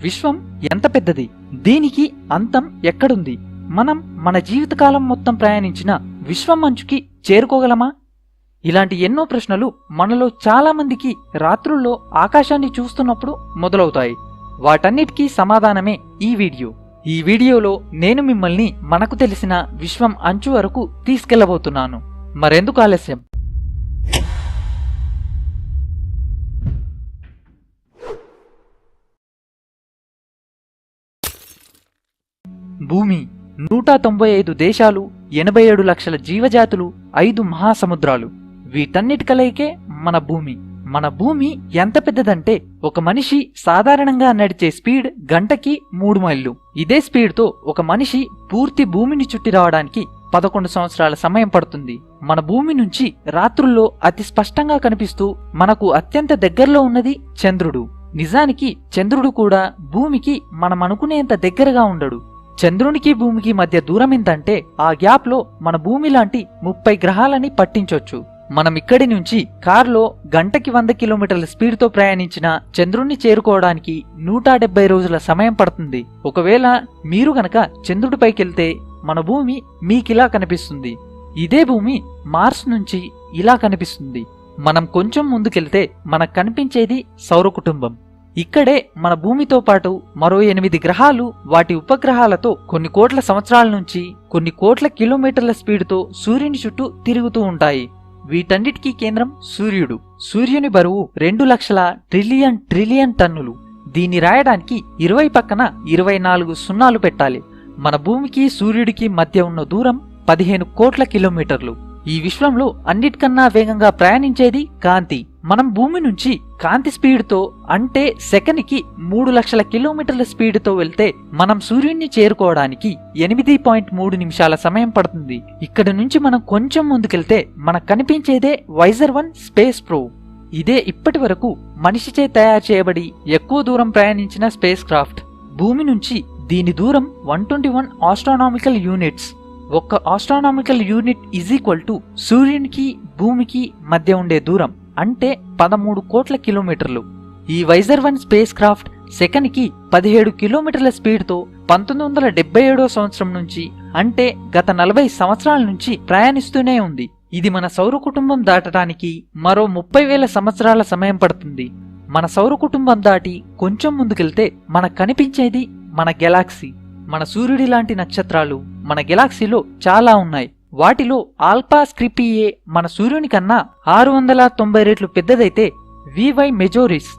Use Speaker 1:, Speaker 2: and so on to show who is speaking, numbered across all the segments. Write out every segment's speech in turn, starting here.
Speaker 1: విశ్వం ఎంత పెద్దది? దీనికి అంతం ఎక్కడుంది? మనం మన జీవితకాలం మొత్తం ప్రయాణించిన విశ్వం అంచుకి చేరుకోగలమా? ఇలాంటి ఎన్నో ప్రశ్నలు మనలో చాలా మందికి రాత్రుల్లో ఆకాశాన్ని చూస్తున్నప్పుడు మొదలవుతాయి. వాటన్నిటికీ సమాధానమే ఈ వీడియో. ఈ వీడియోలో నేను మిమ్మల్ని మనకు తెలిసిన విశ్వం అంచు వరకు తీసుకెళ్లబోతున్నాను. మరెందుకు ఆలస్యం? భూమి 195 దేశాలు, 87 లక్షల జీవజాతులు, 5 మహాసముద్రాలు, వీటన్నిటి కలయికే మన భూమి. మన భూమి ఎంత పెద్దదంటే ఒక మనిషి సాధారణంగా నడిచే స్పీడ్ గంటకి 3 మైళ్ళు. ఇదే స్పీడ్తో ఒక మనిషి పూర్తి భూమిని చుట్టి రావడానికి 11 సంవత్సరాల సమయం పడుతుంది. మన భూమి నుంచి రాత్రుల్లో అతి స్పష్టంగా కనిపిస్తూ మనకు అత్యంత దగ్గరలో ఉన్నది చంద్రుడు. నిజానికి చంద్రుడు కూడా భూమికి మనం అనుకునేంత దగ్గరగా ఉండడు. చంద్రునికి భూమికి మధ్య దూరం ఎంతంటే ఆ గ్యాప్ లో మన భూమి లాంటి 30 గ్రహాలని పట్టించొచ్చు. మనం ఇక్కడి నుంచి కారులో గంటకి 100 కిలోమీటర్ల స్పీడ్ తో ప్రయాణించిన చంద్రుణ్ణి చేరుకోవడానికి 170 రోజుల సమయం పడుతుంది. ఒకవేళ మీరు గనక చంద్రుడిపైకెళ్తే మన భూమి మీకిలా కనిపిస్తుంది. ఇదే భూమి మార్స్ నుంచి ఇలా కనిపిస్తుంది. మనం కొంచెం ముందుకెళ్తే మనకు కనిపించేది సౌర కుటుంబం. ఇక్కడే మన భూమితో పాటు మరో 8 గ్రహాలు వాటి ఉపగ్రహాలతో కొన్ని కోట్ల సంవత్సరాల నుంచి కొన్ని కోట్ల కిలోమీటర్ల స్పీడ్తో సూర్యుని చుట్టూ తిరుగుతూ ఉంటాయి. వీటన్నిటికీ కేంద్రం సూర్యుడు. సూర్యుని బరువు 2 లక్షల ట్రిలియన్ టన్నులు. దీన్ని రాయడానికి 20 పక్కన 24 సున్నాలు పెట్టాలి. మన భూమికి సూర్యుడికి మధ్య ఉన్న దూరం 15 కోట్ల కిలోమీటర్లు. ఈ విశ్వంలో అన్నిటికన్నా వేగంగా ప్రయాణించేది కాంతి. మనం భూమి నుంచి కాంతి స్పీడ్తో అంటే సెకనికి 3 లక్షల కిలోమీటర్ల స్పీడ్తో వెళ్తే మనం సూర్యుడిని చేరుకోవడానికి 8.3 నిమిషాల సమయం పడుతుంది. ఇక్కడి నుంచి మనం కొంచెం ముందుకెళ్తే మనకు కనిపించేదే వైజర్ 1 స్పేస్ ప్రోబ్. ఇదే ఇప్పటి వరకు మనిషిచే తయారు చేయబడి ఎక్కువ దూరం ప్రయాణించిన స్పేస్ క్రాఫ్ట్. భూమి నుంచి దీని దూరం 121 ఆస్ట్రానామికల్ యూనిట్స్. ఒక్క ఆస్ట్రానామికల్ యూనిట్ = సూర్యునికి భూమికి మధ్య ఉండే దూరం, అంటే 13 కోట్ల కిలోమీటర్లు. ఈ వైజర్ 1 స్పేస్ క్రాఫ్ట్ సెకనికి 17 కిలోమీటర్ల స్పీడ్తో 1977వ సంవత్సరం నుంచి అంటే గత 40 సంవత్సరాల నుంచి ప్రయాణిస్తూనే ఉంది. ఇది మన సౌర కుటుంబం దాటడానికి మరో 30,000 సంవత్సరాల సమయం పడుతుంది. మన సౌర కుటుంబం దాటి కొంచెం ముందుకెళ్తే మనకు కనిపించేది మన గెలాక్సీ. మన సూర్యుడి లాంటి నక్షత్రాలు మన గెలాక్సీలో చాలా ఉన్నాయి. వాటిలో ఆల్ఫా స్క్రిపియే మన సూర్యుని కన్నా 690 రెట్లు పెద్దదైతే వివై మెజోరిస్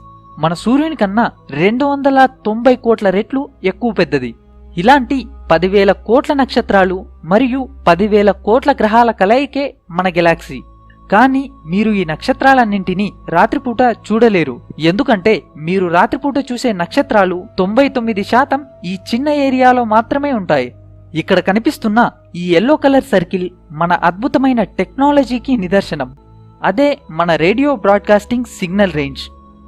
Speaker 1: మన సూర్యుని కన్నా 290 కోట్ల రెట్లు ఎక్కువ పెద్దది. ఇలాంటి 10,000 కోట్ల నక్షత్రాలు మరియు 10,000 కోట్ల గ్రహాల కలయికే మన గెలాక్సీ. కానీ మీరు ఈ నక్షత్రాలన్నింటినీ రాత్రిపూట చూడలేరు. ఎందుకంటే మీరు రాత్రిపూట చూసే నక్షత్రాలు 99% ఈ చిన్న ఏరియాలో మాత్రమే ఉంటాయి. ఇక్కడ కనిపిస్తున్న ఈ ఎల్లో కలర్ సర్కిల్ మన అద్భుతమైన టెక్నాలజీకి నిదర్శనం. అదే మన రేడియో బ్రాడ్కాస్టింగ్ సిగ్నల్ రేంజ్.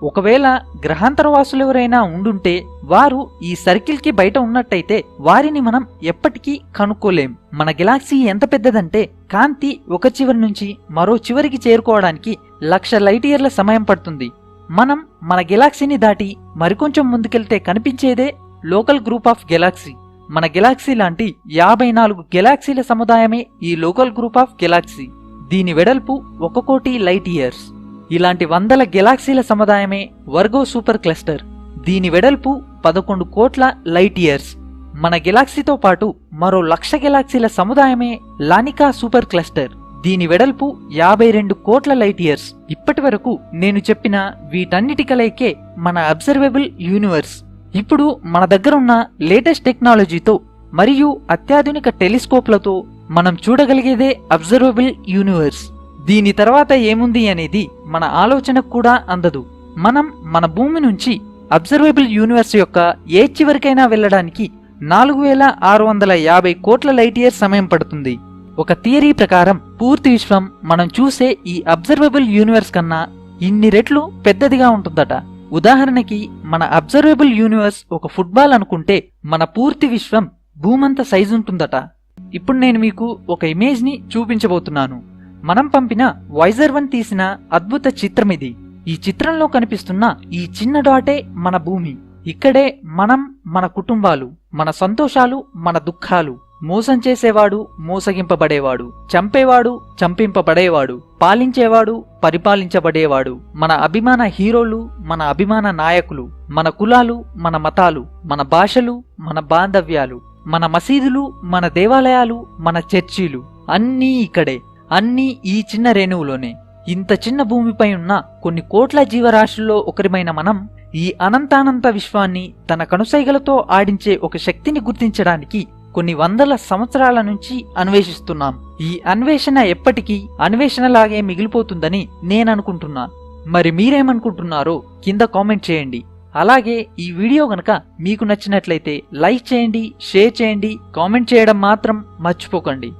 Speaker 1: ఒకవేళ గ్రహాంతరవాసులెవరైనా ఉండుంటే వారు ఈ సర్కిల్ కి బయట ఉన్నట్టయితే వారిని మనం ఎప్పటికీ కనుక్కోలేం. మన గెలాక్సీ ఎంత పెద్దదంటే కాంతి ఒక చివరి నుంచి మరో చివరికి చేరుకోవడానికి 1,00,000 లైట్ ఇయర్ల సమయం పడుతుంది. మనం మన గెలాక్సీని దాటి మరికొంచెం ముందుకెళ్తే కనిపించేదే లోకల్ గ్రూప్ ఆఫ్ గెలాక్సీ. మన గెలాక్సీ లాంటి 54 గెలాక్సీల సముదాయమే ఈ లోకల్ గ్రూప్ ఆఫ్ గెలాక్సీ. దీని వెడల్పు 1 కోటి లైట్ ఇయర్స్. ఇలాంటి 100 గెలాక్సీల సముదాయమే వర్గో సూపర్ క్లస్టర్. దీని వెడల్పు 11 కోట్ల లైట్ ఇయర్స్. మన గెలాక్సీతో పాటు మరో 1,00,000 గెలాక్సీల సముదాయమే లానికా సూపర్ క్లస్టర్. దీని వెడల్పు 52 కోట్ల లైట్ ఇయర్స్. ఇప్పటి వరకు నేను చెప్పిన వీటన్నిటి కలయికే మన అబ్జర్వబుల్ యూనివర్స్. ఇప్పుడు మన దగ్గరున్న లేటెస్ట్ టెక్నాలజీతో మరియు అత్యాధునిక టెలిస్కోప్లతో మనం చూడగలిగేదే అబ్జర్వబుల్ యూనివర్స్. దీని తర్వాత ఏముంది అనేది మన ఆలోచనకు కూడా అందదు. మనం మన భూమి నుంచి అబ్జర్వబుల్ యూనివర్స్ యొక్క ఏ చివరికైనా వెళ్లడానికి 4,650 కోట్ల లైట్ ఇయర్ సమయం పడుతుంది. ఒక థియరీ ప్రకారం పూర్తి విశ్వం మనం చూసే ఈ అబ్జర్వబుల్ యూనివర్స్ కన్నా ఇన్ని రెట్లు పెద్దదిగా ఉంటుందట. ఉదాహరణకి మన అబ్జర్వబుల్ యూనివర్స్ ఒక ఫుట్బాల్ అనుకుంటే మన పూర్తి విశ్వం భూమంత సైజు ఉంటుందట. ఇప్పుడు నేను మీకు ఒక ఇమేజ్ ని చూపించబోతున్నాను. మనం పంపిన వైజర్ 1 తీసిన అద్భుత చిత్రం ఇది. ఈ చిత్రంలో కనిపిస్తున్న ఈ చిన్న డాటే మన భూమి. ఇక్కడే మనం, మన కుటుంబాలు, మన సంతోషాలు, మన దుఃఖాలు, మోసం చేసేవాడు, మోసగింపబడేవాడు, చంపేవాడు, చంపింపబడేవాడు, పాలించేవాడు, పరిపాలించబడేవాడు, మన అభిమాన హీరోలు, మన అభిమాన నాయకులు, మన కులాలు, మన మతాలు, మన భాషలు, మన బాంధవ్యాలు, మన మసీదులు, మన దేవాలయాలు, మన చర్చీలు అన్నీ ఇక్కడే, అన్నీ ఈ చిన్న రేణువులోనే. ఇంత చిన్న భూమిపై ఉన్న కొన్ని కోట్ల జీవరాశుల్లో ఒకరిమైన మనం ఈ అనంతానంత విశ్వాన్ని తన కనుసైగలతో ఆడించే ఒక శక్తిని గుర్తించడానికి కొన్ని వందల సంవత్సరాల నుంచి అన్వేషిస్తున్నాం. ఈ అన్వేషణ ఎప్పటికీ అన్వేషణలాగే మిగిలిపోతుందని నేననుకుంటున్నా. మరి మీరేమనుకుంటున్నారో కింద కామెంట్ చేయండి. అలాగే ఈ వీడియో గనక మీకు నచ్చినట్లయితే లైక్ చేయండి, షేర్ చేయండి, కామెంట్ చేయడం మాత్రం మర్చిపోకండి.